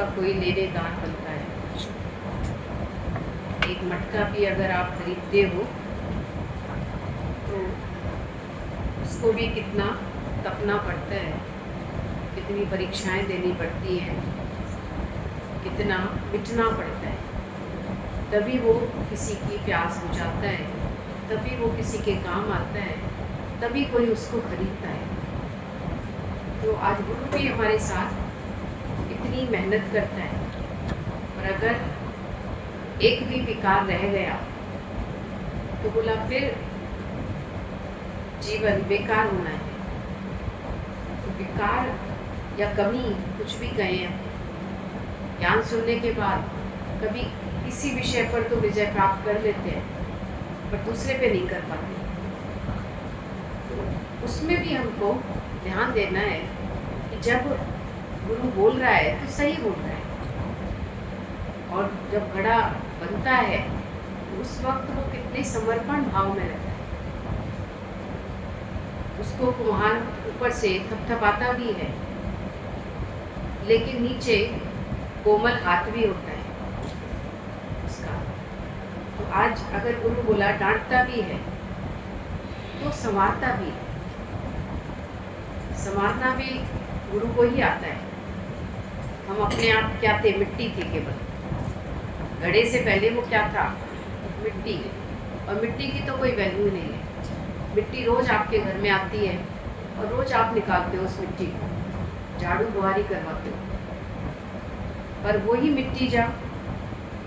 उसका कोई लेनेदार बनता है। एक मटका भी अगर आप खरीदते हो तो उसको भी कितना तपना पड़ता है, कितनी परीक्षाएं देनी पड़ती हैं, कितना मिटना पड़ता है, तभी वो किसी की प्यास बुझाता है, तभी वो किसी के काम आता है, तभी कोई उसको खरीदता है। तो आज गुरु भी हमारे साथ इतनी मेहनत करता है, और अगर एक भी विकार रह गया तो बोला फिर जीवन बेकार होना है। तो विकार या कमी कुछ भी कहें, ज्ञान सुनने के बाद कभी किसी विषय पर तो विजय प्राप्त कर लेते हैं, पर दूसरे पे नहीं कर पाते। तो उसमें भी हमको ध्यान देना है कि जब गुरु बोल रहा है तो सही बोल रहा है, और जब घड़ा बनता है तो उस वक्त वो कितने समर्पण भाव में रहता है। उसको कुम्हार ऊपर से थपथपाता भी है, लेकिन नीचे कोमल हाथ भी होता है उसका। तो आज अगर गुरु बोला डांटता भी है तो संवारता भी है। संवारना भी गुरु को ही आता है। हम अपने आप क्या थे? मिट्टी थे केवल। घड़े से पहले वो क्या था? मिट्टी। और मिट्टी की तो कोई वैल्यू नहीं है। मिट्टी रोज आपके घर में आती है और रोज आप निकालते हो उस मिट्टी को, झाड़ू बुहारी करवाते हो, पर वही मिट्टी जब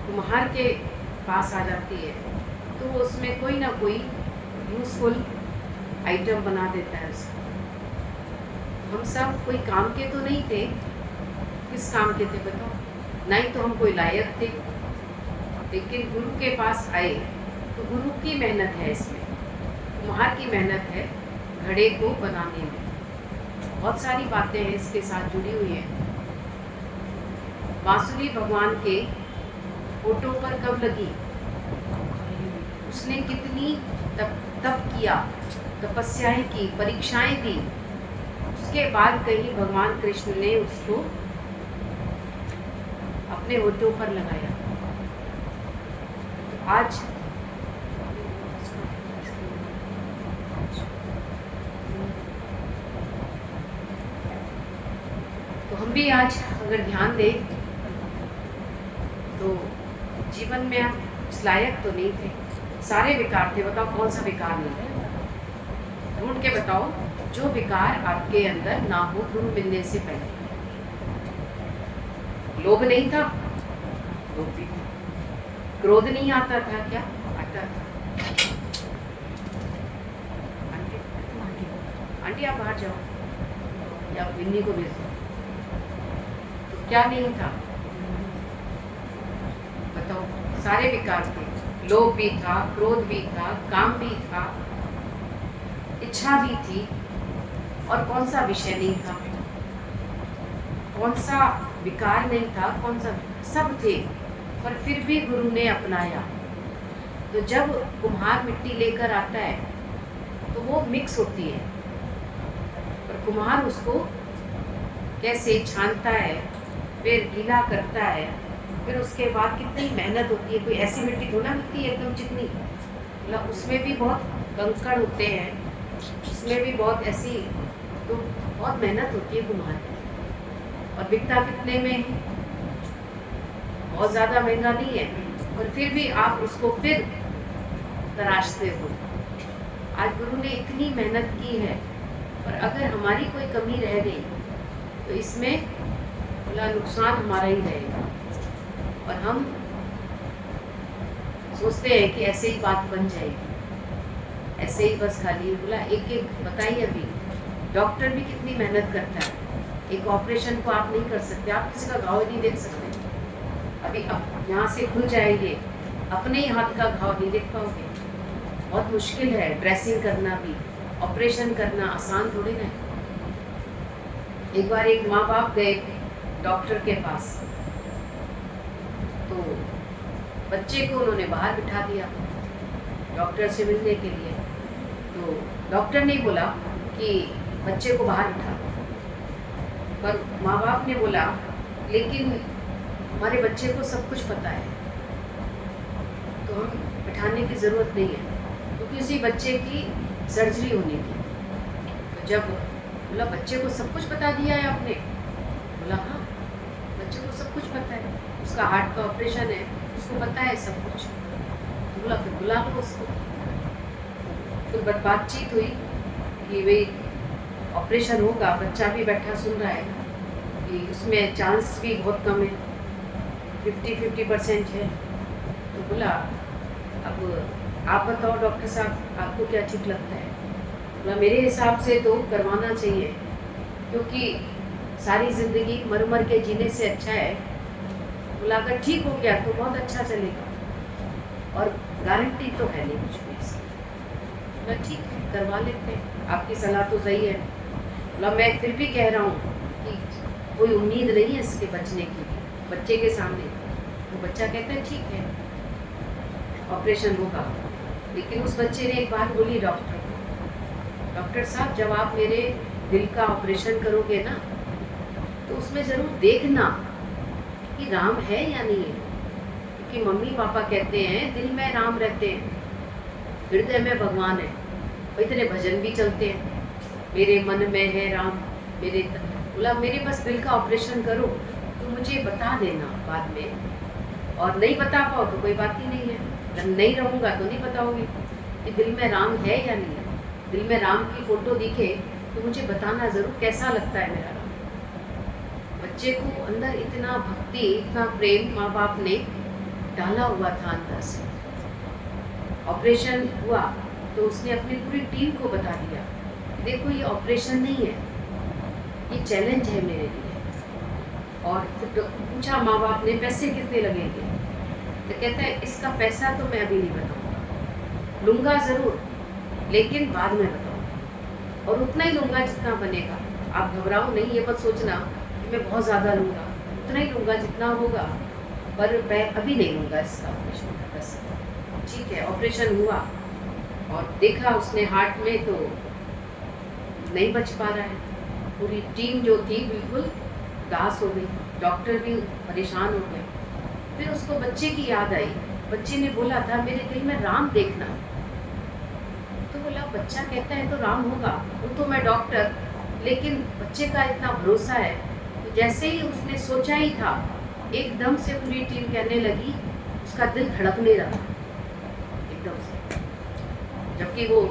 कुम्हार के पास आ जाती है तो वो उसमें कोई ना कोई यूजफुल आइटम बना देता है उसका। हम सब कोई काम के तो नहीं थे। किस काम के थे बताओ? ना ही तो हम कोई लायक थे, लेकिन गुरु के पास आए तो गुरु की मेहनत है इसमें, कुम्हार की मेहनत है घड़े को बनाने में। बहुत सारी बातें हैं इसके साथ जुड़ी हुई हैं। बांसुरी भगवान के फोटो पर कब लगी? उसने कितनी तप किया, तपस्याएं की, परीक्षाएं दी, उसके बाद कहीं भगवान कृष्ण ने उसको अपने होठों पर लगाया। तो आज तो हम भी आज अगर ध्यान दें तो जीवन में हम कुछ लायक तो नहीं थे। सारे विकार थे। बताओ कौन सा विकार नहीं है? ढूंढ के बताओ जो विकार आपके अंदर ना हो गुरु मिलने से पहले। लोभ नहीं था? लोभ भी था। क्रोध नहीं आता था क्या? आता था। आंटी आप बाहर जाओ या बिन्नी को भेज दो। तो क्या नहीं था बताओ? सारे विकार थे। लोभ भी था, क्रोध भी था, काम भी था, इच्छा भी थी, और कौन सा विषय नहीं था? कौन सा विकार नहीं था? कौन सा? सब थे, पर फिर भी गुरु ने अपनाया। तो जब कुम्हार मिट्टी लेकर आता है तो वो मिक्स होती है, पर कुम्हार उसको कैसे छानता है, फिर गीला करता है, फिर उसके बाद कितनी मेहनत होती है। कोई ऐसी मिट्टी थोड़ा मिलती है एकदम चिकनी, मतलब उसमें भी बहुत कंकड़ होते हैं, उसमें भी बहुत ऐसी, तो बहुत मेहनत होती है कुम्हार की। और बिकता कितने में है? बहुत ज़्यादा महंगा नहीं है, और फिर भी आप उसको फिर तराशते हो। आज गुरु ने इतनी मेहनत की है, और अगर हमारी कोई कमी रह गई तो इसमें बोला नुकसान हमारा ही रहेगा। और हम सोचते हैं कि ऐसे ही बात बन जाएगी, ऐसे ही बस खाली। बोला एक एक बताइए। अभी डॉक्टर भी कितनी मेहनत करता है। एक ऑपरेशन को आप नहीं कर सकते, आप किसी का घाव नहीं देख सकते। अभी अब यहाँ से खुल जाएंगे, अपने ही हाथ का घाव नहीं देख पाओगे। बहुत मुश्किल है ड्रेसिंग करना भी, ऑपरेशन करना आसान थोड़ी ना है। एक बार एक माँ बाप गए डॉक्टर के पास, तो बच्चे को उन्होंने बाहर बिठा दिया डॉक्टर से मिलने के लिए। तो डॉक्टर ने बोला कि बच्चे को बाहर बिठा, पर माँ बाप ने बोला लेकिन हमारे बच्चे को सब कुछ पता है, तो हम बैठाने की ज़रूरत नहीं है, क्योंकि उसी बच्चे की सर्जरी होनी थी। तो जब बोला बच्चे को सब कुछ बता दिया है आपने? बोला हाँ, बच्चे को सब कुछ पता है, उसका हार्ट का ऑपरेशन है, उसको पता है सब कुछ। तो बोला फिर बुला लो उसको। फिर बातचीत हुई कि भाई ऑपरेशन होगा, बच्चा भी बैठा सुन रहा है कि उसमें चांस भी बहुत कम है, 50-50% है। तो बोला अब आप बताओ डॉक्टर साहब, आपको क्या ठीक लगता है? बोला मेरे हिसाब से तो करवाना चाहिए, क्योंकि सारी ज़िंदगी मर मर के जीने से अच्छा है। बोला अगर ठीक हो गया तो बहुत अच्छा चलेगा, और गारंटी तो है नहीं कुछ भी इसकी। बोला ठीक है, करवा लेते हैं, आपकी सलाह तो सही है। बोला मैं फिर भी कह रहा हूँ कि कोई उम्मीद नहीं है इसके बचने की, बच्चे के सामने। तो बच्चा कहता है ठीक है, ऑपरेशन होगा। लेकिन उस बच्चे ने एक बात बोली डॉक्टर को, डॉक्टर साहब जब आप मेरे दिल का ऑपरेशन करोगे ना, तो उसमें ज़रूर देखना कि राम है या नहीं है, क्योंकि मम्मी पापा कहते हैं दिल में राम रहते हैं, हृदय में भगवान है। और इतने भजन भी चलते हैं, मेरे मन में है राम मेरे। बोला मेरे बस दिल का ऑपरेशन करो तो मुझे बता देना बाद में, और नहीं बता पाओ तो कोई बात ही नहीं है, जब नहीं रहूँगा तो नहीं बताओगे कि दिल में राम है या नहीं है। दिल में राम की फ़ोटो दिखे तो मुझे बताना ज़रूर कैसा लगता है मेरा राम। बच्चे को अंदर इतना भक्ति, इतना प्रेम माँ बाप ने डाला हुआ था अंदर से। ऑपरेशन हुआ तो उसने अपनी पूरी टीम को बता दिया, देखो ये ऑपरेशन नहीं है, ये चैलेंज है मेरे लिए। और फिर पूछा माँ बाप ने पैसे कितने लगेंगे, तो कहता है इसका पैसा तो मैं अभी नहीं बताऊँगा, लूँगा ज़रूर लेकिन बाद में बताऊँगा, और उतना ही लूँगा जितना बनेगा। आप घबराओ नहीं, ये मत सोचना कि मैं बहुत ज़्यादा लूँगा, उतना ही लूँगा जितना होगा, पर मैं अभी नहीं लूँगा इसका ऑपरेशन का पैसा। ठीक है, ऑपरेशन हुआ और देखा उसने हार्ट में तो नहीं बच पा रहा है। पूरी टीम जो थी बिल्कुल उदास हो गई, डॉक्टर भी परेशान हो गए। फिर उसको बच्चे की याद आई, बच्चे ने बोला था मेरे दिल में राम देखना। तो बोला बच्चा कहता है तो राम होगा, वो तो मैं डॉक्टर, लेकिन बच्चे का इतना भरोसा है। तो जैसे ही उसने सोचा ही था, एकदम से पूरी टीम कहने लगी, उसका दिल धड़कने लगा एकदम से, जबकि वो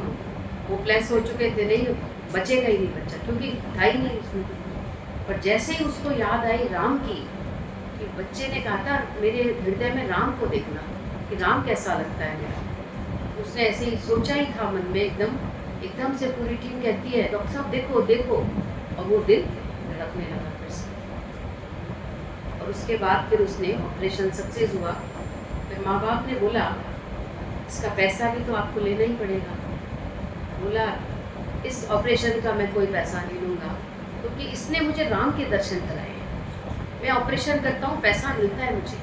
होपलेस हो चुके थे, नहीं बचेगा ही नहीं बच्चा, क्योंकि था ही नहीं उसमें। पर जैसे ही उसको याद आई राम की, कि बच्चे ने कहा था मेरे हृदय में राम को देखना कि राम कैसा लगता है मेरा, उसने ऐसे ही सोचा ही था मन में, एकदम से पूरी टीम कहती है डॉक्टर साहब देखो देखो, और वो दिल धड़कने लगा फिर से। और उसके बाद फिर उसने ऑपरेशन सक्सेस हुआ। फिर माँ बाप ने बोला इसका पैसा भी तो आपको लेना ही पड़ेगा। बोला इस ऑपरेशन का मैं कोई पैसा नहीं लूँगा, क्योंकि इसने मुझे राम के दर्शन कराए हैं। मैं ऑपरेशन करता हूँ, पैसा मिलता है मुझे,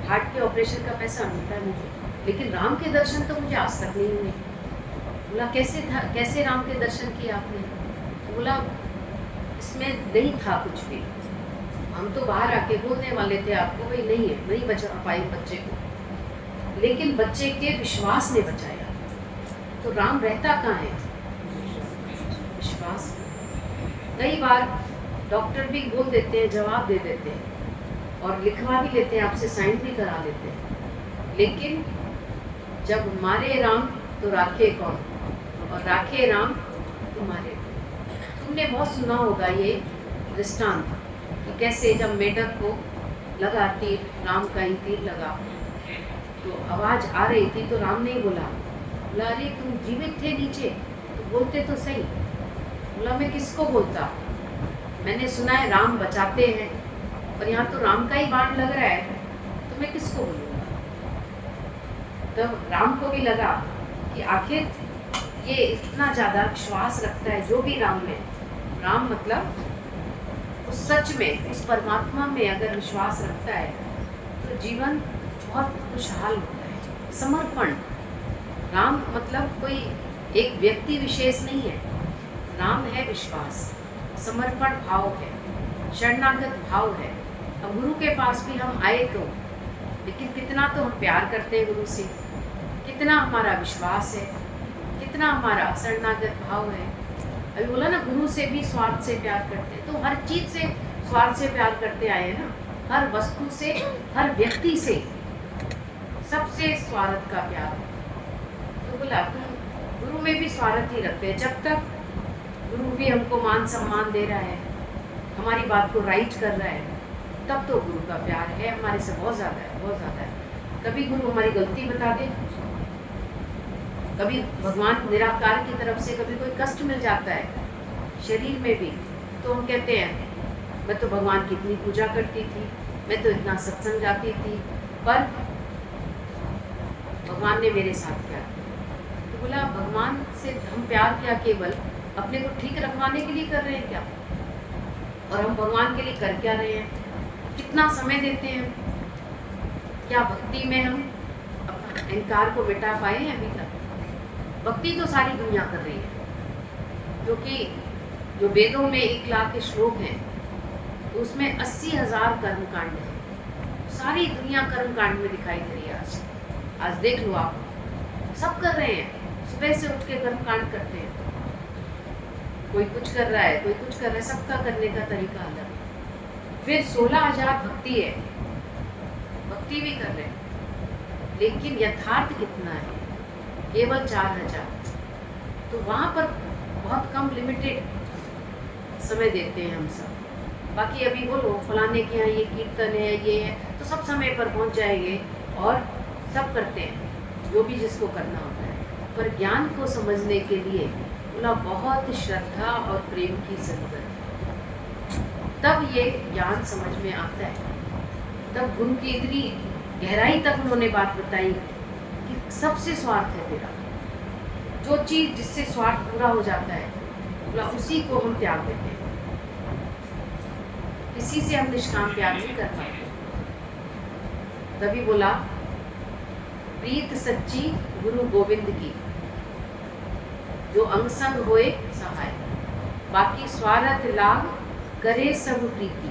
हार्ट के ऑपरेशन का पैसा मिलता है मुझे, लेकिन राम के दर्शन तो मुझे आज तक नहीं हुए। बोला कैसे राम के दर्शन किए आपने? तो बोला इसमें नहीं था कुछ भी, हम तो बाहर आके बोलने वाले थे आपको, भाई नहीं है, नहीं बचा पाए बच्चे को, लेकिन बच्चे के विश्वास ने बचाया। तो राम रहता कहाँ है? विश्वास। कई बार डॉक्टर भी बोल देते हैं, जवाब दे देते हैं और लिखवा भी लेते हैं, आपसे साइन भी करा लेते हैं, लेकिन जब मारे राम तो राखे कौन, और राखे राम तो मारे। तुमने बहुत सुना होगा ये दृष्टांत कि कैसे जब मेढक को लगा तीर, राम का ही तीर लगा, तो आवाज़ आ रही थी तो राम ने बोला अरे तुम जीवित थे नीचे तो बोलते तो सही। बोला मैं किसको बोलता, मैंने सुना है राम बचाते हैं, और यहाँ तो राम का ही बाण लग रहा है, तो मैं किसको बोलूँगा। तब राम को भी लगा कि आखिर ये इतना ज़्यादा विश्वास रखता है जो भी राम में, राम मतलब उस सच में, उस परमात्मा में अगर विश्वास रखता है तो जीवन बहुत खुशहाल होता है। समर्पण, राम मतलब कोई एक व्यक्ति विशेष नहीं है, राम है विश्वास, समर्पण भाव है, शरणागत भाव है, अब गुरु के पास भी हम आए तो, लेकिन कितना तो हम प्यार करते हैं गुरु से, कितना हमारा विश्वास है, कितना हमारा शरणागत भाव है। अभी बोला ना, गुरु से भी स्वार्थ से प्यार करते हैं, तो हर चीज़ से स्वार्थ से प्यार करते आए हैं ना, हर वस्तु से, हर व्यक्ति से, सबसे स्वार्थ का प्यार। तो बोला तुम गुरु में भी स्वार्थ ही रखते हैं। जब तक गुरु भी हमको मान सम्मान दे रहा है, हमारी बात को राइट कर रहा है, तब तो गुरु का प्यार है हमारे से बहुत ज़्यादा है, बहुत ज़्यादा है। कभी गुरु हमारी गलती बता दे, कभी भगवान निराकार की तरफ से कभी कोई कष्ट मिल जाता है शरीर में भी, तो हम कहते हैं मैं तो भगवान की इतनी पूजा करती थी, मैं तो इतना सत्संग जाती थी, पर भगवान ने मेरे साथ क्या किया। तो बोला भगवान से हम प्यार क्या केवल अपने को ठीक रखवाने के लिए कर रहे हैं क्या? और हम भगवान के लिए कर क्या रहे हैं? कितना समय देते हैं? क्या भक्ति में हम अपना अहंकार को मिटा पाए हैं अभी तक? भक्ति तो सारी दुनिया कर रही है, क्योंकि जो वेदों में 1 लाख के श्लोक हैं, तो उसमें 80,000 कर्मकांड हैं। सारी दुनिया कर्मकांड में दिखाई दे रही है। आज देख लो आप, सब कर रहे हैं, सुबह से उठ के कर्मकांड करते हैं। कोई कुछ कर रहा है, कोई कुछ कर रहा है, सबका करने का तरीका अलग है। फिर 16,000 भक्ति है, भक्ति भी कर रहे हैं, लेकिन यथार्थ कितना है? केवल 4,000। तो वहाँ पर बहुत कम लिमिटेड समय देते हैं हम सब। बाकी अभी बोलो फलाने के यहाँ ये कीर्तन है, ये है, तो सब समय पर पहुँच जाएंगे और सब करते हैं जो भी जिसको करना होता है। पर ज्ञान को समझने के लिए बोला बहुत श्रद्धा और प्रेम की जरूरत है, तब ये ज्ञान समझ में आता है। तब गुरु की इतनी गहराई तक उन्होंने बात बताई कि सबसे स्वार्थ है तेरा। जो चीज़ जिससे स्वार्थ पूरा हो जाता है, बोला उसी को हम त्याग देते हैं। किसी से हम निष्काम प्यार नहीं कर पाते। तभी बोला प्रीत सच्ची गुरु गोविंद की, जो अंग संग होए सहाय, बाकी स्वार्थ लाभ करे सब प्रीति,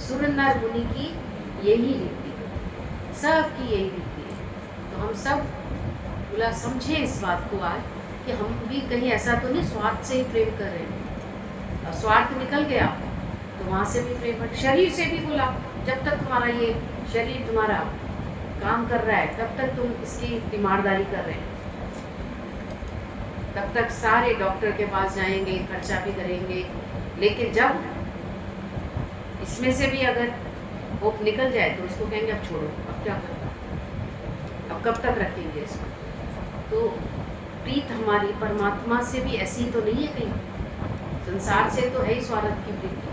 सुर नर मुनि की यही रीति, सबकी यही रीति है। तो हम सब बोला समझे इस बात को आज कि हम भी कहीं ऐसा तो नहीं स्वार्थ से ही प्रेम कर रहे हैं। और स्वार्थ निकल गया तो वहाँ से भी प्रेम, शरीर से भी बोला जब तक तुम्हारा ये शरीर तुम्हारा काम कर रहा है, तब तक तुम इसकी तीमारदारी कर रहे हैं, तब तक सारे डॉक्टर के पास जाएंगे, खर्चा भी करेंगे। लेकिन जब इसमें से भी अगर होप निकल जाए तो उसको कहेंगे अब छोड़ो, अब क्या करना, अब कब तक रखेंगे इसको। तो प्रीत हमारी परमात्मा से भी ऐसी तो नहीं है कहीं, संसार से तो है ही स्वार्थ की प्रीति,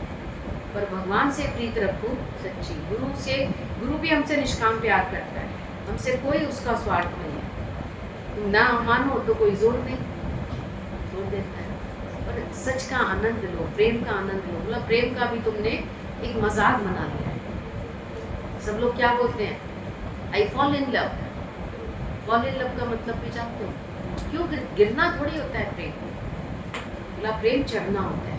पर भगवान से प्रीत रखो सच्ची। गुरु से, गुरु भी हमसे निष्काम प्यार करता है, हमसे कोई उसका स्वार्थ नहीं है। तुम ना मानो तो कोई जोर नहीं, जोर देता है, पर सच का आनंद लो, प्रेम का आनंद लो। मतलब प्रेम का भी तुमने एक मजाक बना लिया है। सब लोग क्या बोलते हैं, I fall in love. Fall in love का मतलब भी जानते हो? क्यों गिरना थोड़ी होता है प्रेम, मतलब प्रेम चढ़ना होता है।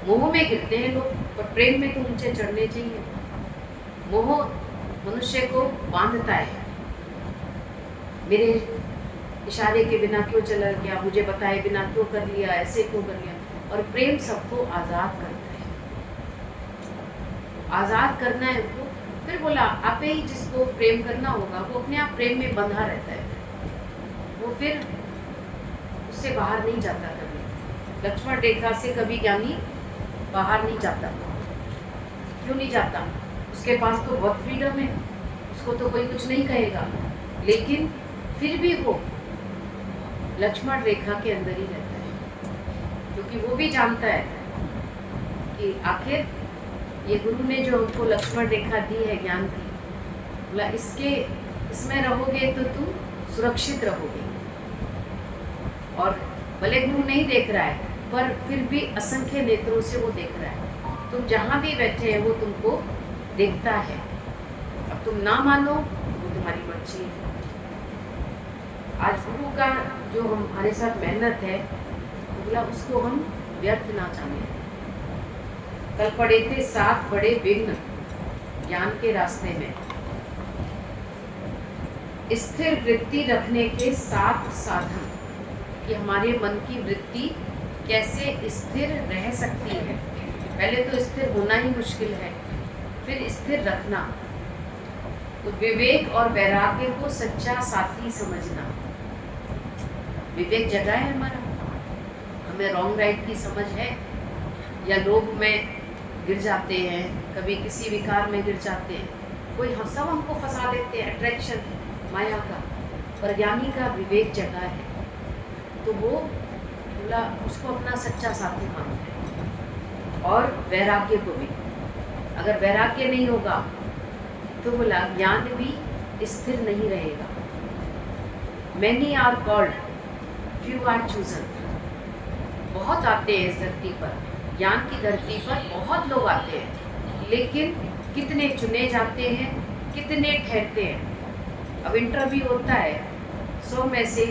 मोह में गिरते हैं लोग, पर प्रेम में तो ऊंचे चढ़ने चाहिए। मोह मनुष्य को बांधता है, मेरे इशारे के बिना क्यों चला गया, मुझे बताए बिना क्यों कर लिया, ऐसे क्यों कर लिया। और प्रेम सबको आज़ाद करता है, आज़ाद करना है उनको। फिर बोला आपे ही जिसको प्रेम करना होगा वो अपने आप प्रेम में बंधा रहता है, वो फिर उससे बाहर नहीं जाता कभी। लक्ष्मण रेखा से कभी ज्ञानी बाहर नहीं जाता। क्यों नहीं जाता? उसके पास तो बहुत फ्रीडम है, उसको तो कोई कुछ नहीं कहेगा, लेकिन फिर भी वो लक्ष्मण रेखा के अंदर ही रहता है, क्योंकि वो भी जानता है कि आखिर ये गुरु ने जो हमको लक्ष्मण रेखा दी है ज्ञान की, बोला इसमें रहोगे तो तुम सुरक्षित रहोगे। और भले गुरु नहीं देख रहा है, पर फिर भी असंख्य नेत्रों से वो देख रहा है। तुम जहाँ भी बैठे हैं वो तुमको देखता है। अब तुम ना मानो वो तुम्हारी मर्जी है। आज गुरु का जो हमारे साथ मेहनत है, बोला उसको हम व्यर्थ ना जाने। कल पढ़े थे 7 बड़े विघ्न ज्ञान के रास्ते में। स्थिर वृत्ति रखने के 7 साधन कि हमारे मन की वृत्ति कैसे स्थिर रह सकती है। पहले तो स्थिर होना ही मुश्किल है, फिर स्थिर रखना। तो विवेक और वैराग्य को सच्चा साथी समझना। विवेक जगा है हमारा, हमें रॉन्ग राइट की समझ है, या लोभ में गिर जाते हैं, कभी किसी विकार में गिर जाते हैं, कोई हम सब हमको फंसा देते हैं, अट्रैक्शन माया का। पर ज्ञानी का विवेक जगा है, तो वो बोला उसको अपना सच्चा साथी मानता है। और वैराग्य को भी, अगर वैराग्य नहीं होगा तो बोला ज्ञान भी स्थिर नहीं रहेगा। Many are called, few are chosen। बहुत आते हैं इस धरती पर, ज्ञान की धरती पर बहुत लोग आते हैं, लेकिन कितने चुने जाते हैं, कितने ठहरते हैं। अब इंटरव्यू होता है, 100 में से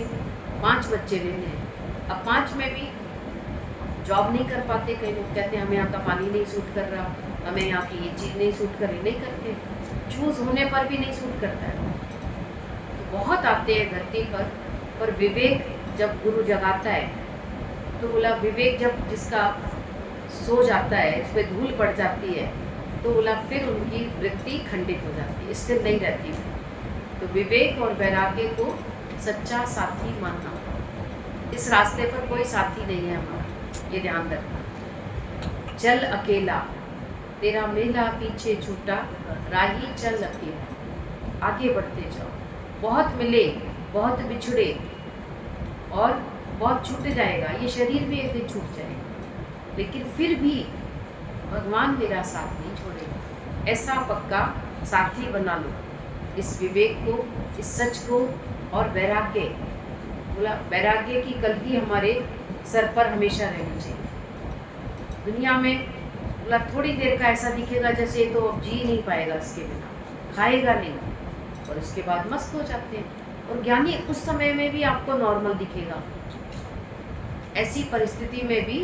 5 बच्चे लेने हैं। अब 5 में भी जॉब नहीं कर पाते। कई लोग कहते हैं हमें यहाँ का पानी नहीं सूट कर रहा, हमें यहाँ की ये चीज़ नहीं सूट कर रही, नहीं करते। चूज़ होने पर भी नहीं सूट करता है। तो बहुत आते हैं धरती पर विवेक जब गुरु जगाता है, तो बोला विवेक जब जिसका सो जाता है, उस पर धूल पड़ जाती है, तो बोला फिर उनकी वृत्ति खंडित हो जाती है, स्थिर नहीं रहती। तो विवेक और वैराग्य को सच्चा साथी मानना। इस रास्ते पर कोई साथी नहीं है हमारा, ये ध्यान रखना। चल अकेला तेरा मेला पीछे छूटा, राही चल अकेला। आगे बढ़ते जाओ, बहुत मिले बहुत बिछड़े और बहुत छूट जाएगा, ये शरीर भी एक दिन छूट जाएगा, लेकिन फिर भी भगवान मेरा साथ नहीं छोड़ेगा। ऐसा पक्का साथी बना लो इस विवेक को, इस सच को और वैराग्य। बोला वैराग्य की कल्कि हमारे सर पर हमेशा रहनी चाहिए। दुनिया में बोला थोड़ी देर का ऐसा दिखेगा जैसे तो अब जी नहीं पाएगा इसके बिना, खाएगा नहीं, और उसके बाद मस्त हो जाते हैं। और ज्ञानी उस समय में भी आपको नॉर्मल दिखेगा, ऐसी परिस्थिति में भी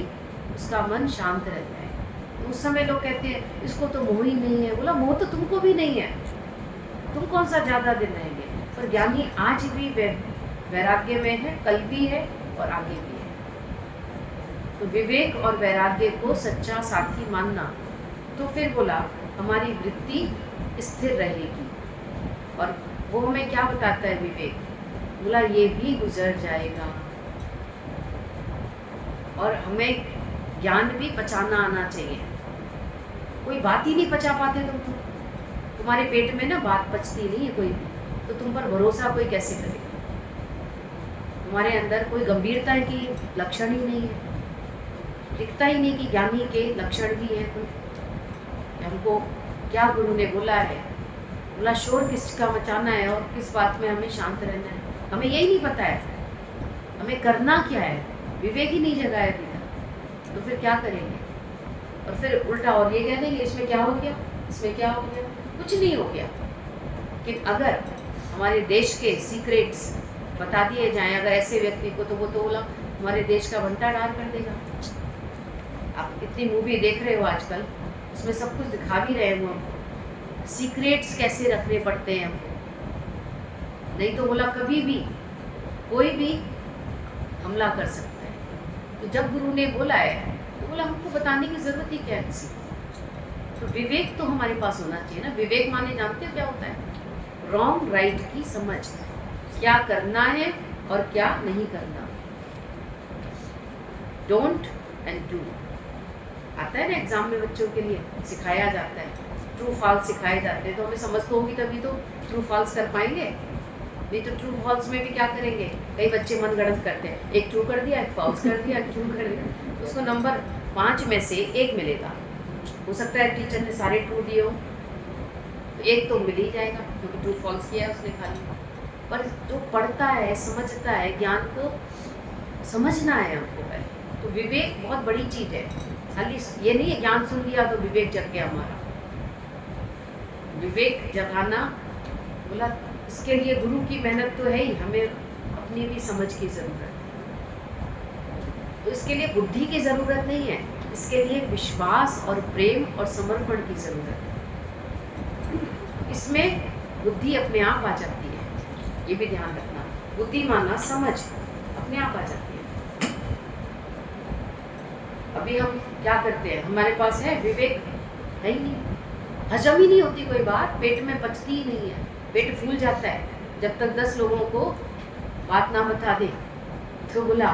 उसका मन शांत रहता है। उस समय लोग कहते हैं इसको तो मोह ही नहीं है। बोला मोह तो तुमको भी नहीं है, तुम कौन सा ज़्यादा दिन रहेंगे। पर ज्ञानी आज भी वैराग्य में है, कल भी है और आगे भी है। तो विवेक और वैराग्य को सच्चा साथी मानना, तो फिर बोला हमारी वृत्ति स्थिर रहेगी। और वो हमें क्या बताता है विवेक, बोला ये भी गुजर जाएगा। और हमें ज्ञान भी पचाना आना चाहिए। कोई बात ही नहीं पचा पाते तुम तो, तुम्हारे पेट में ना बात पचती नहीं है कोई भी, तो तुम पर भरोसा कोई कैसे करेगा। तुम्हारे अंदर कोई गंभीरता की लक्षण ही नहीं है, दिखता ही नहीं कि ज्ञानी के लक्षण भी हैं कोई। हमको क्या गुरु ने बोला है, बोला शोर किसका मचाना है और किस बात में हमें शांत रहना है, हमें यही नहीं पता है हमें करना क्या है। विवेक ही नहीं जगा है अभी तक, तो फिर क्या करेंगे। और फिर उल्टा और ये कह देंगे इसमें क्या हो गया, इसमें क्या हो गया, कुछ नहीं हो गया। लेकिन अगर हमारे देश के सीक्रेट्स बता दिए जाएं अगर ऐसे व्यक्ति को, तो वो तो बोला हमारे देश का भंडार कर देगा। आप कितनी मूवी देख रहे हो आजकल, उसमें सब कुछ दिखा भी रहे हो हमको, सीक्रेट्स कैसे रखने पड़ते हैं हमको। नहीं तो बोला कभी भी कोई भी हमला कर सकता है। तो जब गुरु ने बोला है तो बोला हमको बताने की ज़रूरत ही क्या है किसी को। तो विवेक तो हमारे पास होना चाहिए ना। विवेक माने जानते हो क्या होता है, रॉन्ग राइट की समझ, क्या करना है और क्या नहीं करना। डोंट एंड डू आता है ना एग्जाम में, बच्चों के लिए सिखाया जाता है, ट्रू फॉल्स सिखाए जाते हैं। तो हमें समझ तो होगी तभी तो ट्रू फॉल्स कर पाएंगे, नहीं तो ट्रू फॉल्स में भी क्या करेंगे। कई बच्चे मन गढ़ंत करते हैं, एक ट्रू कर दिया, एक फॉल्स कर दिया, एक ट्रू कर दिया, तो उसको नंबर 5 में से 1 मिलेगा। हो सकता है टीचर ने सारे ट्रू दिए हो, तो 1 तो मिल ही जाएगा क्योंकि ट्रू फॉल्स किया है उसने खाली। पर जो पढ़ता है, समझता है, ज्ञान को समझना है हमको पहले। तो विवेक बहुत बड़ी चीज़ है, खाली ये नहीं है ज्ञान सुन लिया तो विवेक जग गया हमारा। विवेक जगाना बोला इसके लिए गुरु की मेहनत तो है ही, हमें अपनी भी समझ की ज़रूरत है। तो इसके लिए बुद्धि की ज़रूरत नहीं है, इसके लिए विश्वास और प्रेम और समर्पण की ज़रूरत है। इसमें बुद्धि अपने आप आ जाती है, ये भी ध्यान रखना। बुद्धि माना समझ अपने आप आ जाती है। अभी हम क्या करते हैं, हमारे पास है विवेक, है ही नहीं, हजम ही नहीं होती कोई बात, पेट में पचती ही नहीं है, पेट फूल जाता है जब तक 10 लोगों को बात ना बता दे। तो बोला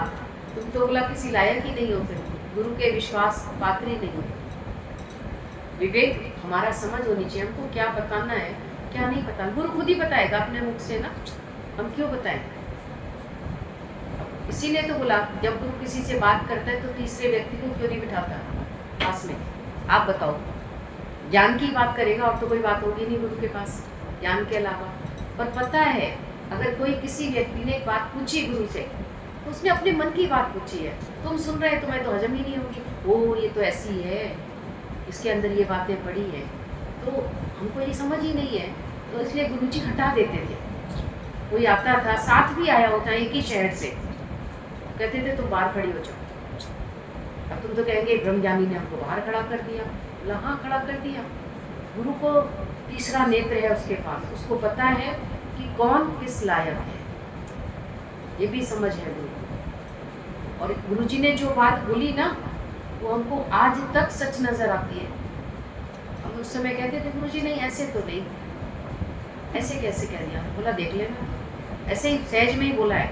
तुम तो बोला किसी लायक ही नहीं हो, फिर गुरु के विश्वास पात्र ही नहीं हो। विवेक हमारा समझ होनी चाहिए, हमको क्या बताना है क्या नहीं पता, गुरु खुद ही बताएगा अपने मुख से ना, हम क्यों बताएं। इसीलिए तो बोला जब गुरु किसी से बात करता है तो तीसरे व्यक्ति को क्यों नहीं बिठाता पास में। आप बताओ, ज्ञान की बात करेगा और तो कोई बात होगी नहीं गुरु के पास ज्ञान के अलावा। पर पता है अगर कोई किसी व्यक्ति ने एक बात पूछी गुरु से, तो उसने अपने मन की बात पूछी है, तुम सुन रहे, तुम्हें तो हजम ही नहीं होगी, ओ ये तो ऐसी है, इसके अंदर ये बातें पड़ी है, तो हमको ये समझ ही नहीं है। तो इसलिए गुरुजी हटा देते थे। कोई आता था, साथ भी आया होता एक ही शहर से, कहते थे तुम बाहर खड़ी हो जाओ। अब तुम तो कहेंगे ब्रह्मज्ञानी ने हमको बाहर खड़ा कर दिया। बोला हाँ खड़ा कर दिया। गुरु को तीसरा नेत्र है उसके पास, उसको पता है कि कौन किस लायक है, ये भी समझ है गुरु को। और गुरुजी ने जो बात बोली ना, वो हमको आज तक सच नजर आती है। हम उस समय कहते थे गुरुजी नहीं ऐसे तो नहीं, ऐसे कैसे कह दिया। बोला देख लेना, ऐसे ही सहज में ही बोला है,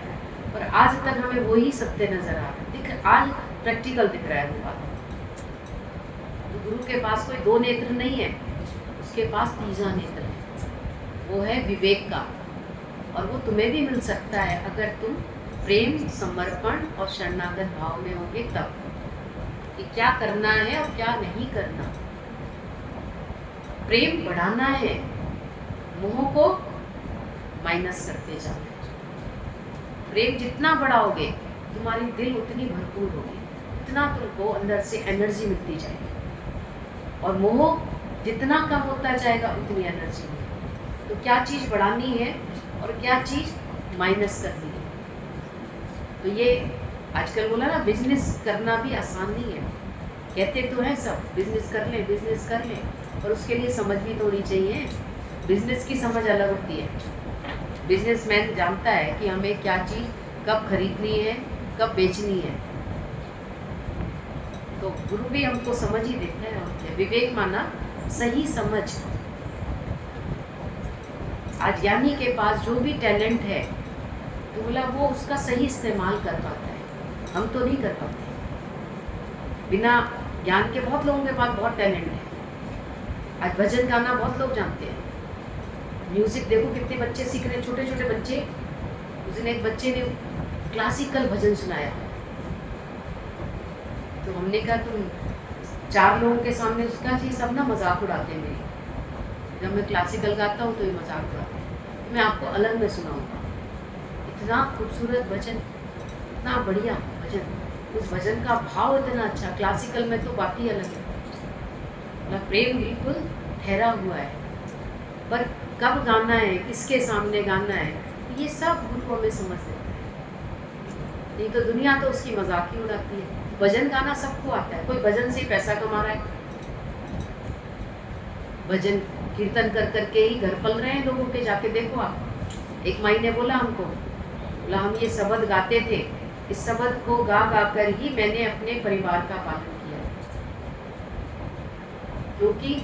पर आज तक हमें वही सत्य नजर आ रहा है, आज प्रैक्टिकल दिख रहा है वो बात। तो गुरु के पास कोई दो नेत्र नहीं है, उसके पास तीसरा नेत्र है, वो है विवेक का। और वो तुम्हें भी मिल सकता है अगर तुम प्रेम, समर्पण और शरणागत भाव में होगे तब, कि क्या करना है और क्या नहीं करना। प्रेम बढ़ाना है, मोह को माइनस करते जाओ। प्रेम जितना बढ़ाओगे तुम्हारी दिल उतनी भरपूर होगी, उतना तुमको अंदर से एनर्जी मिलती जाएगी। और मोह जितना कम होता जाएगा उतनी एनर्जी मिलेगी। तो क्या चीज़ बढ़ानी है और क्या चीज़ माइनस करनी है। तो ये आजकल बोला ना, बिजनेस करना भी आसान नहीं है। कहते तो हैं सब बिजनेस कर लें, बिजनेस कर लें, पर उसके लिए समझ भी तो होनी चाहिए। बिजनेस की समझ अलग होती है। बिजनेसमैन जानता है कि हमें क्या चीज़ कब खरीदनी है, कब बेचनी है। तो गुरु भी हमको समझ ही देता है। और विवेक माना सही समझ। आज ज्ञानी के पास जो भी टैलेंट है, तो बोला वो उसका सही इस्तेमाल कर पाता है, हम तो नहीं कर पाते। बिना ज्ञान के बहुत लोगों के पास बहुत टैलेंट है। आज भजन गाना बहुत लोग जानते हैं, म्यूजिक देखो कितने बच्चे सीख रहे हैं, छोटे छोटे बच्चे। उस दिन एक बच्चे ने क्लासिकल भजन सुनाया, तो हमने कहा तुम 4 लोगों के सामने उसका चीज़ सब ना मजाक उड़ाते हैं मेरी। जब मैं क्लासिकल गाता हूँ तो ये मजाक उड़ाते हैं। मैं आपको अलग में सुनाऊंगा, इतना खूबसूरत भजन, इतना बढ़िया भजन, उस भजन का भाव इतना अच्छा। क्लासिकल में तो बात ही अलग है, मतलब प्रेम बिल्कुल ठहरा हुआ है। पर कब गाना है, किसके सामने गाना है, ये सब गुरु हमें समझ देता है। नहीं तो दुनिया तो उसकी मजाक ही उड़ाती है। भजन गाना सबको आता है, कोई भजन से पैसा कमा रहा है, भजन कीर्तन कर करके ही घर पल रहे हैं लोगों के। जाके देखो आप। एक माई ने बोला हमको, बोला हम ये शब्द गाते थे, इस शब्द को गा गा कर ही मैंने अपने परिवार का पालन किया, क्योंकि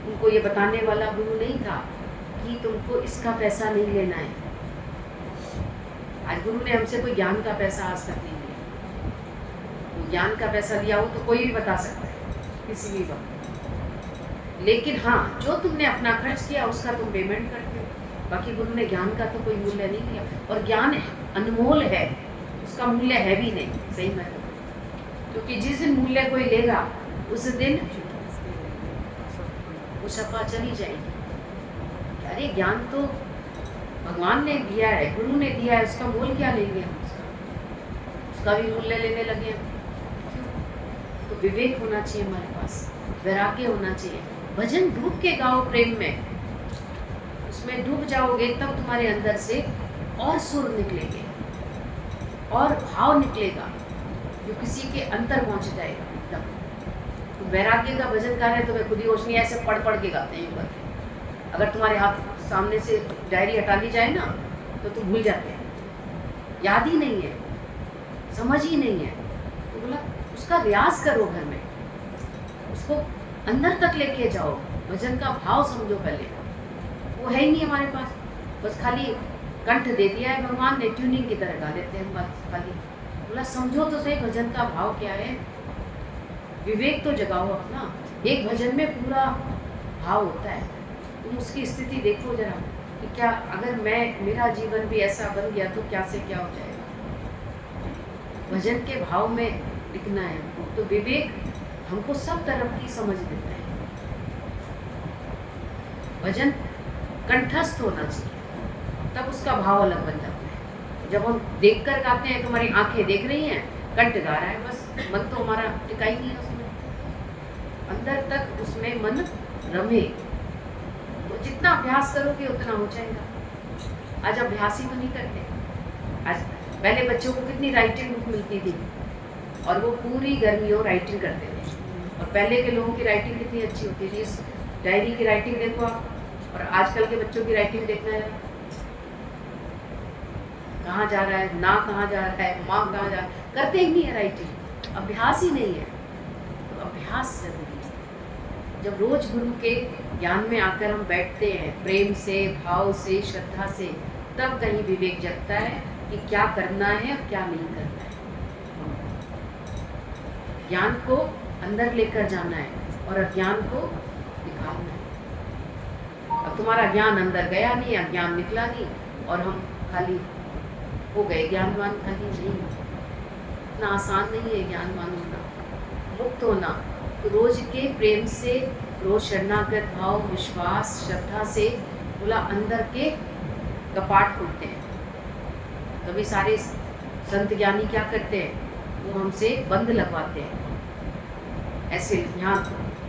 उनको ये बताने वाला गुरु नहीं था कि तुमको इसका पैसा नहीं लेना है। आज गुरु ने हमसे कोई ज्ञान का पैसा आज तक नहीं लिया। तो ज्ञान का पैसा दिया हो तो कोई भी बता सकता है किसी भी वक्त, लेकिन हाँ जो तुमने अपना खर्च किया उसका तुम पेमेंट करते हो। बाकी गुरु ने ज्ञान का तो कोई मूल्य नहीं लिया। और ज्ञान अनमोल है, उसका मूल्य है भी नहीं, सही में। क्योंकि जिस दिन मूल्य कोई लेगा उस दिन वो शफा चली जाएगी। अरे ज्ञान तो भगवान ने दिया है, गुरु ने दिया है, उसका मोल क्या लेंगे हम, उसका भी मूल्य लेने लगे हम। तो विवेक होना चाहिए हमारे पास, वैराग्य होना चाहिए। भजन डूब के गाओ प्रेम में, उसमें डूब जाओगे तब तुम्हारे अंदर से और सुर निकलेंगे और भाव निकलेगा, जो किसी के अंदर पहुंच जाएगा एकदम। वैराग्य का भजन गा रहे हैं तो मैं खुद ही होश नहीं, ऐसे पढ़ पढ़ के गाते हैं यूँ करके। अगर तुम्हारे हाथ सामने से डायरी हटा ली जाए ना तो तुम भूल जाते हैं, याद ही नहीं है, समझ ही नहीं है। तो बोला उसका रियाज करो घर में, उसको अंदर तक लेके जाओ, भजन का भाव समझो पहले। वो है ही नहीं हमारे पास, बस खाली कंठ दे दिया है भगवान ने, ट्यूनिंग की तरह गा लेते हैं बस खाली। बोला समझो तो सही भजन का भाव क्या है, विवेक तो जगाओ अपना। एक भजन में पूरा भाव होता है, तुम उसकी स्थिति देखो जरा कि क्या अगर मेरा जीवन भी ऐसा बन गया तो क्या से क्या हो जाएगा। भजन के भाव में लिखना है हमको, तो विवेक हमको सब तरफ की समझ देता है। भजन कंठस्थ होना चाहिए, तब उसका भाव अलग बन जाता है। जब हम देख कर गाते हैं तो हमारी आंखें देख रही हैं, कंठ गा रहा है, बस मन तो हमारा टिका ही नहीं है उसमें, अंदर तक उसमें मन रमे। तो जितना अभ्यास करोगे उतना हो जाएगा। आज अभ्यास ही तो नहीं करते। आज पहले बच्चों को कितनी राइटिंग बुक मिलती थी और वो पूरी गर्मियों राइटिंग करते थे, और पहले के लोगों की राइटिंग कितनी अच्छी होती थी। इस डायरी की राइटिंग देखो आप, और आजकल के बच्चों की राइटिंग देखना है, कहाँ जा रहा है, ना कहाँ जा रहा है, माँ कहाँ जा रहा है, करते ही नहीं है राइटिंग, अभ्यास ही नहीं है। तो अभ्यास जरूरी है। जब रोज गुरु के ज्ञान में आकर हम बैठते हैं प्रेम से, भाव से, श्रद्धा से, तब कहीं विवेक जगता है कि क्या करना है और क्या नहीं करना है। ज्ञान को अंदर लेकर जाना है और अज्ञान को निकालना है। अब तुम्हारा ज्ञान अंदर गया नहीं, अज्ञान निकला नहीं, और हम खाली हो गए ज्ञानवान। खाली नहीं, इतना आसान नहीं है ज्ञानवान होना, मुक्त होना। तो रोज के प्रेम से, रोज शरणागत भाव, विश्वास, श्रद्धा से बोला अंदर के कपाट खुलते हैं। तभी सारे संत ज्ञानी क्या करते हैं, वो हमसे बंद लगवाते हैं, ऐसे यहाँ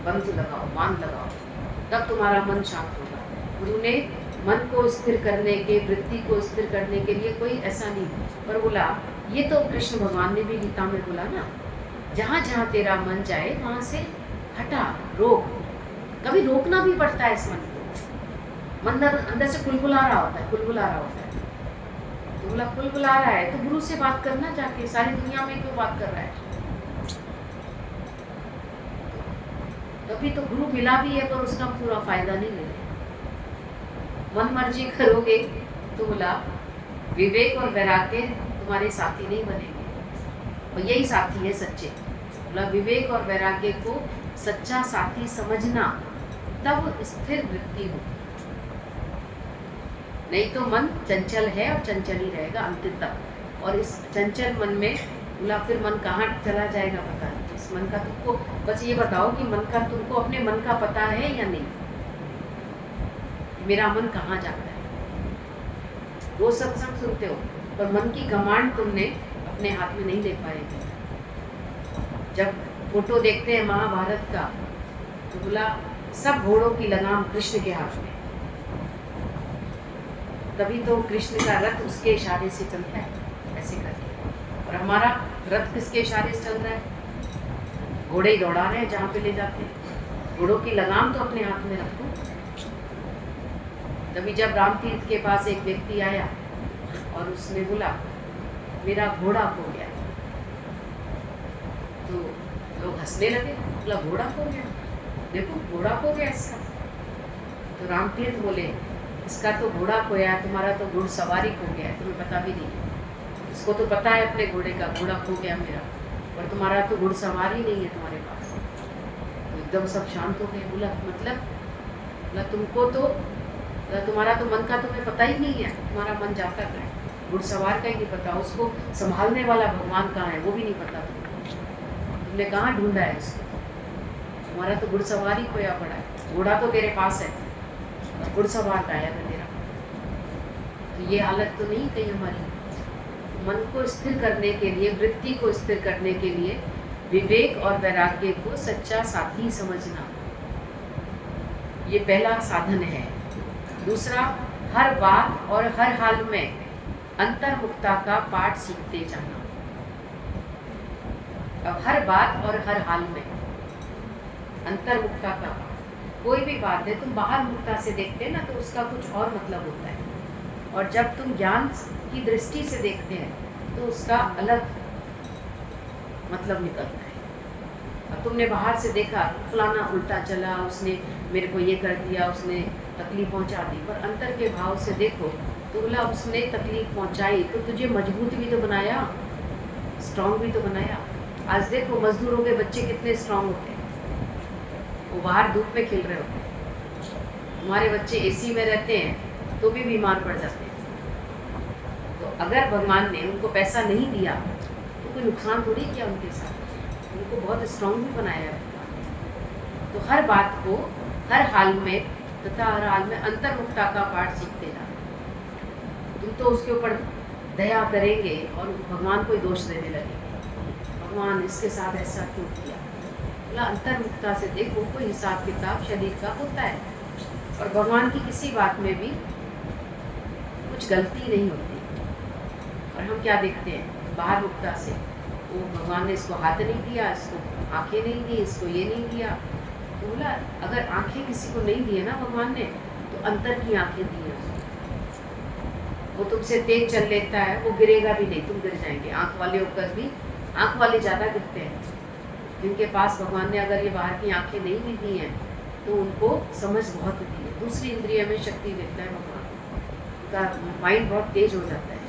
बंद लगाओ, बांध लगाओ, तब तुम्हारा मन शांत होगा। गुरु ने मन को स्थिर करने के, वृत्ति को स्थिर करने के लिए कोई ऐसा नहीं, पर बोला ये तो कृष्ण भगवान ने भी गीता में बोला ना, जहाँ जहाँ तेरा मन जाए वहाँ से हटा, रोक। कभी रोकना भी पड़ता है इस मन को, मन अंदर से कुलबुला रहा होता है, कुलबुला रहा होता है। तो बोला कुलबुला रहा है तो गुरु से बात करना, जाके सारी दुनिया में क्यों बात कर रहा है। तभी तो गुरु मिला भी है पर उसका पूरा फायदा नहीं ले रहे। मन मर्जी करोगे तो बोला विवेक और वैराग्य तुम्हारे साथी नहीं बनेंगे, और यही साथी है सच्चे। बोला विवेक और वैराग्य को सच्चा साथी समझना, तब स्थिर वृत्ति हो। नहीं तो मन चंचल है और चंचल ही रहेगा अंतिम तक, और इस चंचल मन में बोला फिर मन कहाँ चला जाएगा पता नहीं। इस मन का तुमको बस ये बताओ कि मन का तुमको अपने मन का पता है या नहीं, मेरा मन कहाँ जाता है। वो सत्संग सुनते हो पर मन की कमांड तुमने अपने हाथ में नहीं ले पाए। जब फोटो देखते हैं महाभारत का तो बोला सब घोड़ों की लगाम कृष्ण के हाथ में, तभी तो कृष्ण का रथ उसके इशारे से चलता है ऐसे करके। और हमारा रथ किसके इशारे से चल रहा है, घोड़े ही दौड़ा रहे हैं जहाँ पे ले जाते हैं। घोड़ों की लगाम तो अपने हाथ में रखो। तभी जब राम तीर्थ के पास एक व्यक्ति आया और उसने बोला मेरा घोड़ा खो गया, तो लोग हंसने लगे। बोला घोड़ा खो गया, देखो घोड़ा खो गया इसका। तो राम तीर्थ बोले इसका तो घोड़ा खोया है, तुम्हारा तो घुड़सवारी खो गया है, तुम्हें पता भी नहीं। इसको तो पता है अपने घोड़े का, घोड़ा खो गया मेरा, पर तुम्हारा तो घुड़सवारी नहीं है तुम्हारे पास। तो एकदम सब शांत हो गए। बोला मतलब तुमको तो तुम्हारा तो मन का तुम्हें पता ही नहीं है, तुम्हारा मन जाता कहाँ है, घुड़सवार का ही नहीं पता, उसको संभालने वाला भगवान कहाँ है वो भी नहीं पता तुमने कहाँ ढूंढा है इसको। तुम्हारा तो घुड़सवार ही खोया पड़ा है, घोड़ा तो तेरे पास है, घुड़सवार गायब है तेरा। तो ये हालत तो नहीं कहीं हमारी। मन को स्थिर करने के लिए, वृत्ति को स्थिर करने के लिए विवेक और वैराग्य को सच्चा साथी समझना, ये पहला साधन है। दूसरा, हर बात और हर हाल में अंतर्मुखता का पाठ सीखते जाना। अब हर बात और हर हाल में, अंतर्मुखता का भाव। कोई भी बात है तुम बाहर मुखता से देखते हैं ना तो उसका कुछ और मतलब होता है, और जब तुम ज्ञान की दृष्टि से देखते हैं तो उसका अलग मतलब निकलता है। अब तुमने बाहर से देखा फलाना उल्टा चला, उसने मेरे को ये कर दिया, उसने तकलीफ पहुंचा दी, पर अंतर के भाव से देखो तो बोला उसने तकलीफ पहुंचाई तो तुझे मजबूत भी तो बनाया, स्ट्रांग भी तो बनाया। आज देखो मजदूरों के बच्चे कितने स्ट्रांग होते हैं, वो बाहर धूप में खेल रहे होते हैं। तुम्हारे बच्चे एसी में रहते हैं तो भी बीमार पड़ जाते हैं। तो अगर भगवान ने उनको पैसा नहीं दिया तो कोई नुकसान थोड़ी किया उनके साथ, उनको बहुत स्ट्रांग भी बनाया है भगवान। तो हर बात को हर हाल में तथा हर हाल में अंतर्मुखता का पाठ सीखते जाना। तुम तो उसके ऊपर दया करेंगे और भगवान को ही दोष देने लगेंगे, भगवान इसके साथ ऐसा क्यों किया। बोला अंतर्मुखता से देखो, कोई हिसाब किताब शरीर का होता है और भगवान की किसी बात में भी कुछ गलती नहीं होती। और हम क्या देखते हैं बाहर मुखता से, वो भगवान ने इसको हाथ नहीं दिया, इसको आंखें नहीं दी, इसको ये नहीं दिया। तो बोला अगर आंखें किसी को नहीं दी है ना भगवान ने, तो अंतर की आंखें दी है उसको। वो तुमसे तेज चल लेता है, वो गिरेगा भी नहीं, तुम गिर जाएंगे। आंख वाले होकर भी, आंख वाले ज़्यादा गिरते हैं। जिनके पास भगवान ने अगर ये बाहर की आंखें नहीं भी दी हैं तो उनको समझ बहुत दी है, दूसरी इंद्रिय में शक्ति देता है भगवान, उनका माइंड बहुत तेज हो जाता है,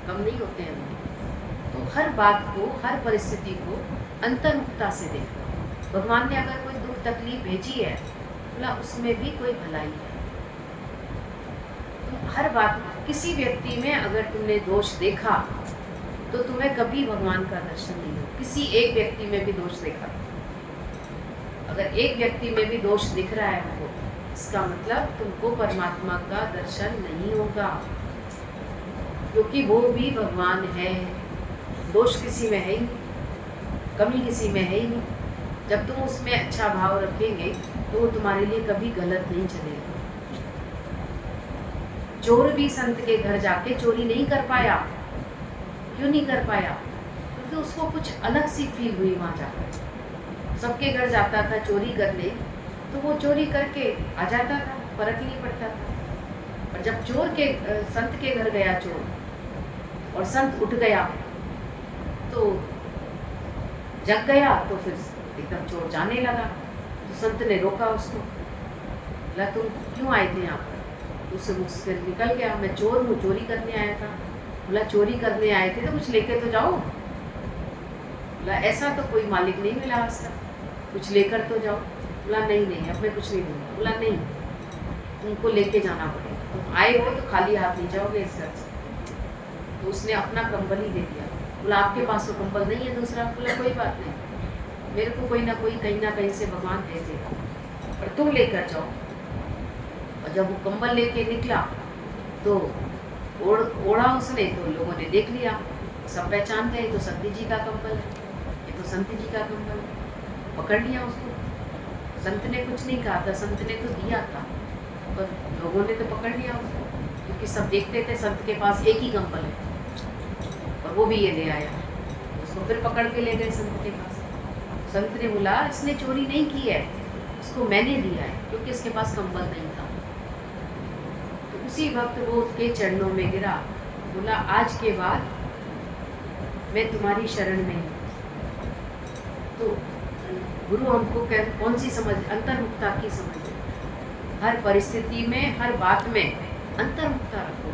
कम नहीं होते हैं। तो हर बात को, हर परिस्थिति को अंतर्मुखता से देखो। भगवान ने अगर कोई दुख तकलीफ भेजी है, बोला उसमें भी कोई भलाई है। तो हर बात, किसी व्यक्ति में अगर तुमने दोष देखा तो तुम्हें कभी भगवान का दर्शन नहीं हो। किसी एक व्यक्ति में भी दोष देखा, अगर एक व्यक्ति में भी दोष दिख रहा है हमको, इसका मतलब तुमको परमात्मा का दर्शन नहीं होगा, क्योंकि वो भी भगवान है। दोष किसी में है ही नहीं, कमी किसी में है ही नहीं। जब तुम उसमें अच्छा भाव रखेंगे तो वो तुम्हारे लिए कभी गलत नहीं चलेगा। चोर भी संत के घर जाके चोरी नहीं कर पाया। क्यों नहीं कर पाया? क्योंकि उसको कुछ अलग सी फील हुई वहाँ जाकर। सबके घर जाता था चोरी करने, तो वो चोरी करके आ जाता था, फर्क ही नहीं पड़ता था। और जब चोर के संत के घर गया चोर, और संत उठ गया तो जग गया, तो फिर एकदम चोर जाने लगा। तो संत ने रोका उसको, बोला तुम क्यों आए थे यहाँ पर? उससे मुझसे निकल गया, मैं चोर हूँ, चोरी करने आया था। बोला चोरी करने आए थे तो कुछ लेके तो जाओ। बोला ऐसा तो कोई मालिक नहीं मिला आज तक, कुछ लेकर तो जाओ। बोला नहीं नहीं, अब मैं कुछ नहीं दूंगा। बोला नहीं, तुमको लेके जाना पड़ेगा, तुम आए हो तो खाली हाथ नहीं जाओगे इस घर से। तो उसने अपना कंबल ही दे दिया। बोला आपके पास तो कंबल नहीं है दूसरा? बोला कोई बात नहीं, मेरे को कोई ना कोई कहीं ना कहीं से भगवान दे देगा, और तुम लेकर जाओ। और जब वो कंबल लेके निकला तो ओढ़ा उसने, तो लोगों ने देख लिया, सब पहचान गए, तो संत जी का कंबल है, ये तो संत जी का कंबल है। पकड़ लिया उसको। संत ने कुछ नहीं कहा था, संत ने तो दिया था, पर लोगों ने तो पकड़ लिया उसको, क्योंकि सब देखते थे संत के पास एक ही कंबल है, और वो भी ये ले आया। उसको फिर पकड़ के ले गए संत के पास। संत ने बोला इसने चोरी नहीं की है, उसको मैंने दिया है, क्योंकि इसके पास कंबल नहीं था। तो उसी वक्त वो उसके चरणों में गिरा, बोला आज के बाद मैं तुम्हारी शरण में हूँ। तो गुरु हमको कौन सी समझ? अंतर्मुखता की समझ। हर परिस्थिति में, हर बात में अंतर्मुखता रखो।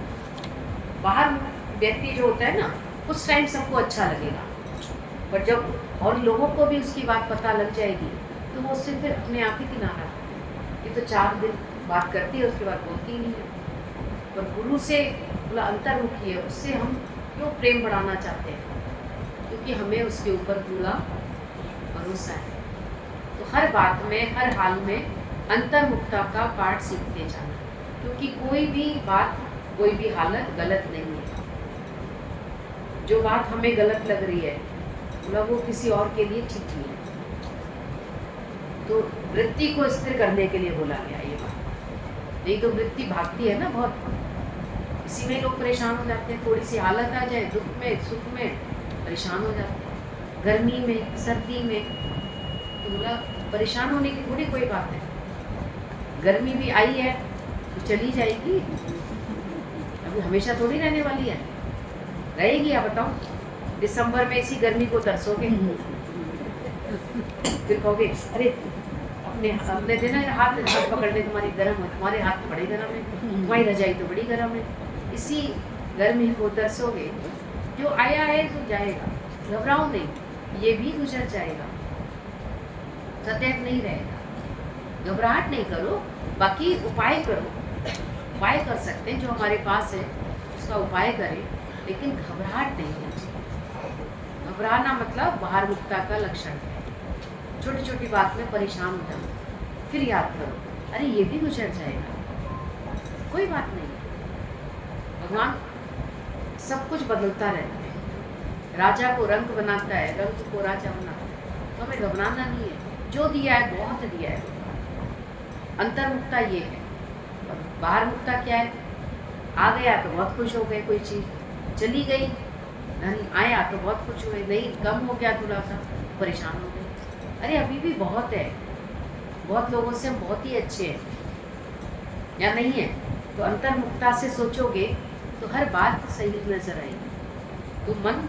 बाहर व्यक्ति जो होता है ना, उस टाइम सबको अच्छा लगेगा, पर जब और लोगों को भी उसकी बात पता लग जाएगी तो वो उससे फिर अपने आप ही किनारा। ये तो 4 दिन बात करती है, उसके बाद बोलती ही नहीं है। पर गुरु से बोला अंतर्मुखी है, उससे हम क्यों प्रेम बढ़ाना चाहते हैं? क्योंकि हमें उसके ऊपर पूरा भरोसा है। तो हर बात में, हर हाल में अंतर्मुखता का पाठ सीखते जाना, क्योंकि कोई भी बात, कोई भी हालत गलत नहीं है। जो बात हमें गलत लग रही है, बोला वो किसी और के लिए ठीक नहीं है। तो वृत्ति को स्थिर करने के लिए बोला गया ये बात। नहीं तो वृत्ति भागती है ना बहुत, इसी में लोग परेशान हो जाते हैं। थोड़ी सी हालत आ जाए, दुख में सुख में परेशान हो जाते हैं, गर्मी में सर्दी में। तो बोला परेशान होने की थोड़ी कोई बात है। गर्मी भी आई है तो चली जाएगी, अभी हमेशा थोड़ी रहने वाली है। रहेगी, आप बताओ। दिसंबर में इसी गर्मी को तरसोगे, फिर कहोगे अरे अपने अपने देना हाथ पकड़ने, तुम्हारी गर्म है, तुम्हारे हाथ बड़े गर्म है, तुम्हारी रजाई तो बड़ी गर्म है। इसी गर्मी को तरसोगे। जो आया है तो जाएगा, घबराओ नहीं, ये भी गुजर जाएगा, सदैव नहीं रहेगा। घबराहट नहीं करो, बाकी उपाय करो। उपाय कर सकते हैं, जो हमारे पास है उसका उपाय करें, लेकिन घबराहट नहीं होनी चाहिए। घबराना मतलब बाहर मुक्ता का लक्षण है। छोटी छोटी बात में परेशान हो जाओ, फिर याद करो अरे ये भी गुजर जाएगा, कोई बात नहीं। भगवान सब कुछ बदलता रहता है, राजा को रंग बनाता है, रंग को राजा बनाता है। तो हमें घबराना नहीं है, जो दिया है बहुत दिया है। अंतर्मुक्ता ये है, और बाहर मुक्ता क्या है? आ गया तो बहुत खुश हो गए, कोई चीज़ चली गई, धन आया तो बहुत खुश हुए, नहीं कम हो गया थोड़ा सा परेशान हो गए। अरे अभी भी बहुत है, बहुत लोगों से हम बहुत ही अच्छे हैं, या नहीं है? तो अंतर्मुक्ता से सोचोगे तो हर बात सही नजर आएगी, तो मन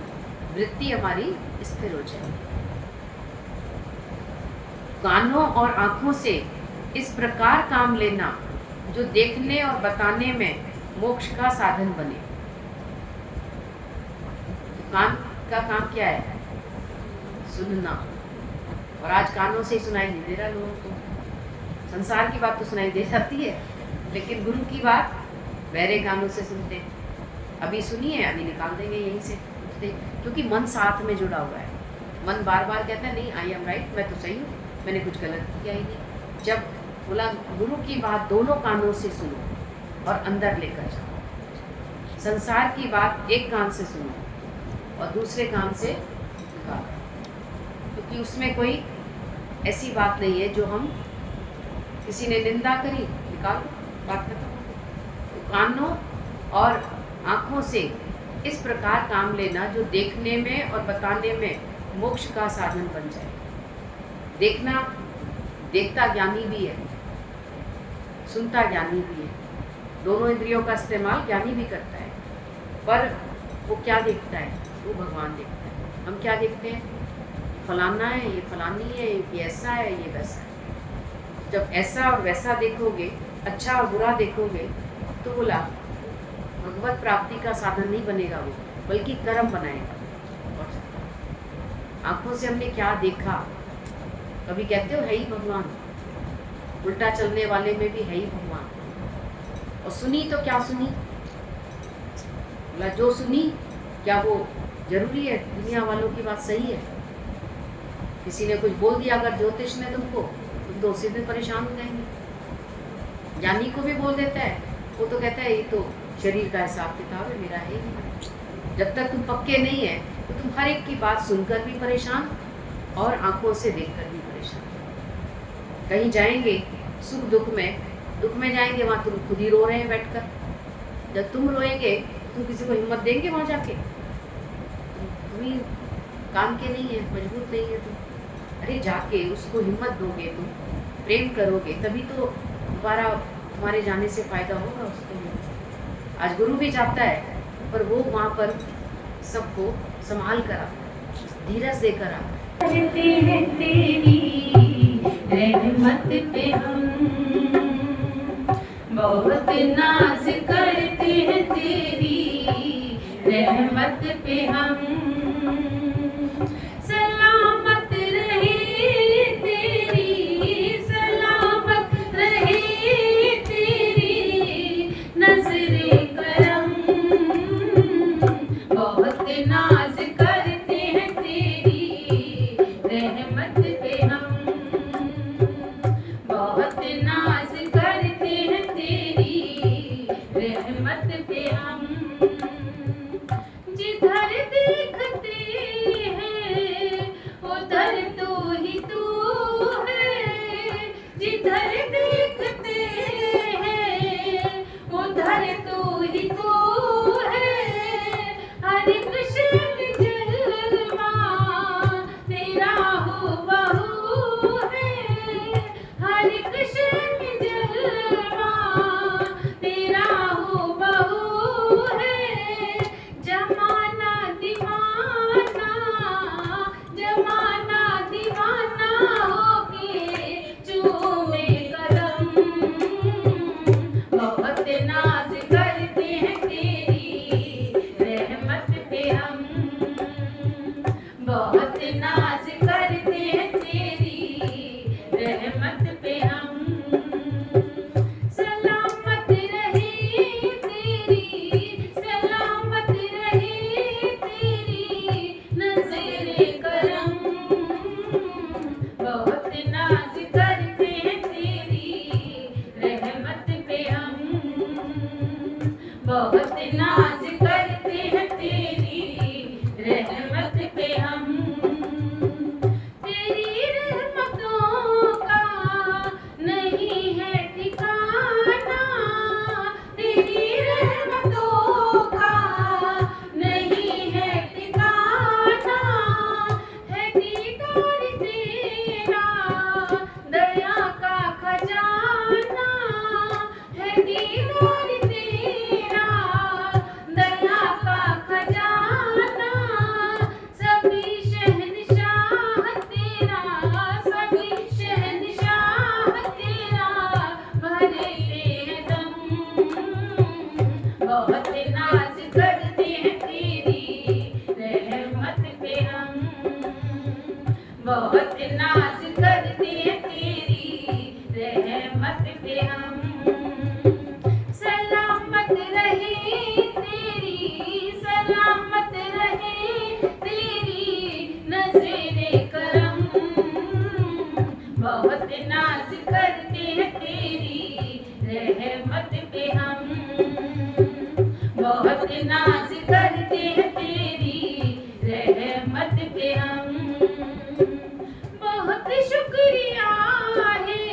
वृत्ति हमारी स्थिर हो जाएगी। कानों और आँखों से इस प्रकार काम लेना जो देखने और बताने में मोक्ष का साधन बने। तो कान का काम क्या है? सुनना। और आज कानों से ही सुनाई नहीं दे रहा लोगों को। संसार की बात तो सुनाई दे जाती है, लेकिन गुरु की बात बहरे कानों से सुनते हैं। अभी सुनिए, अभी निकाल देंगे यहीं से, क्योंकि मन साथ में जुड़ा हुआ है। मन बार बार कहता है नहीं, आई एम राइट, मैं तो सही हूँ, मैंने कुछ गलत किया ही नहीं। जब बोला गुरु की बात दोनों कानों से सुनो और अंदर लेकर जाओ। संसार की बात एक कान से सुनो और दूसरे कान से निकालो, क्योंकि उसमें कोई ऐसी बात नहीं है जो हम, किसी ने निंदा करी, निकालो, बात खत्म हो गई। तो कानों और आँखों से इस प्रकार काम लेना जो देखने में और बताने में मोक्ष का साधन बन जाए। देखना, देखता ज्ञानी भी है, सुनता ज्ञानी भी है, दोनों इंद्रियों का इस्तेमाल ज्ञानी भी करता है। पर वो क्या देखता है? वो भगवान देखता है। हम क्या देखते हैं? फलाना है, ये फलानी है, ये ऐसा है, ये वैसा है। जब ऐसा और वैसा देखोगे, अच्छा और बुरा देखोगे, तो बोला भगवत प्राप्ति का साधन नहीं बनेगा वो, बल्कि कर्म बनाएगा। आँखों से हमने क्या देखा? कभी कहते हो है ही भगवान, उल्टा चलने वाले में भी है ही भगवान। और सुनी तो क्या सुनी? बोला जो सुनी, क्या वो जरूरी है दुनिया वालों की बात सही है? किसी ने कुछ बोल दिया अगर ज्योतिष ने तुमको, तुम तो उसी दिन परेशान हो जाएंगे। ज्ञानी को भी बोल देता है, वो तो कहता है ये तो शरीर का हिसाब किताब है, मेरा है ही नहीं। जब तक तुम पक्के नहीं है तो तुम हर एक की बात सुनकर भी परेशान और आंखों से देखकर भी परेशान। कहीं जाएंगे सुख दुख में जाएंगे, वहाँ तुम खुद ही रो रहे हैं बैठकर। जब तुम रोएंगे तुम किसी को हिम्मत देंगे वहाँ जाके? तुम ही काम के नहीं है, मजबूत नहीं है तुम। अरे जाके उसको हिम्मत दोगे, तुम प्रेम करोगे, तभी तो दोबारा तुम्हारे जाने से फायदा होगा उसको। आज गुरु भी जाता है, पर वो वहाँ पर सबको संभाल कर आता है, धीरज देकर आता है। तेरी रहमत पे हम बहुत नाज करते हैं, तेरी रहमत पे हम सलामत रहे, तेरी सलामत रहे, तेरी नजरे करम बहुत नाज करते हैं, तेरी रहमत पे हम बहुत नाज करते हैं, तेरी रहमत पे हम जिधर देखते हैं उधर तू ही तू है, जिधर देखते हैं उधर तू ही तू है, हर एक जलवा तेरा हो बहू है, बहुत नाज करते हैं तेरी रहमत पे हम। तेरी रहमतों का नहीं है ठिकाना, तेरी रहमतों का नहीं है ठिकाना। है दीदार तेरा दया का खजाना, है दीदार तेरा दया का खजाना। सभी शहंशाह तेरा, सभी शहंशाह तेरा भरते हैं दम। बहुत नाज करते हैं तेरी रहमत पे हम। बहुत नाज करते हैं तेरी रहमत पे हम। सलामत रहे तेरी, सलामत रहे तेरी नज़रे करम। बहुत नाज करते हैं तेरी रहमत पे हम। बहुत नाज करते हैं तेरी रहमत पे हम। बहुत शुक्रिया है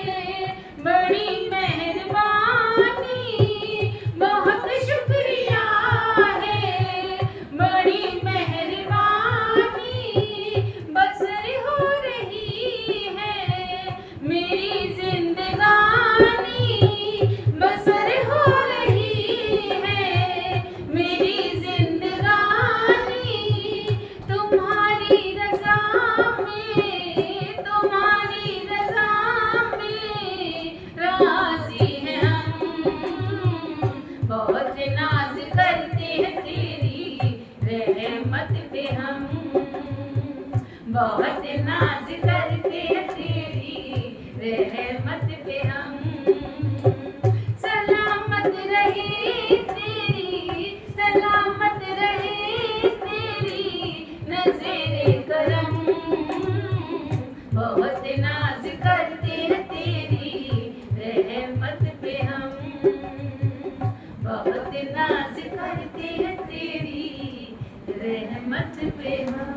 बड़ी मेहरबानी, बहुत शुक्रिया है बड़ी मेहरबानी। बसर हो रही है मेरी जिंदगानी, बसर हो रही है मेरी जिंदगानी। तुम्हारी रज़ा में, तुम्हारी रज़ा में राज़ी हैं हम। बहुत नाज करते हैं तेरी रहमत पे हम। बहुत नाज करते हैं तेरी रहमत पे हम। सलामत रहे तेरी, सलामत रहे तेरी नज़रे करम। बहुत नाज करते हैं तेरी रहमत पे हम। बहुत नाज करते हैं तेरी रहमत पे हम।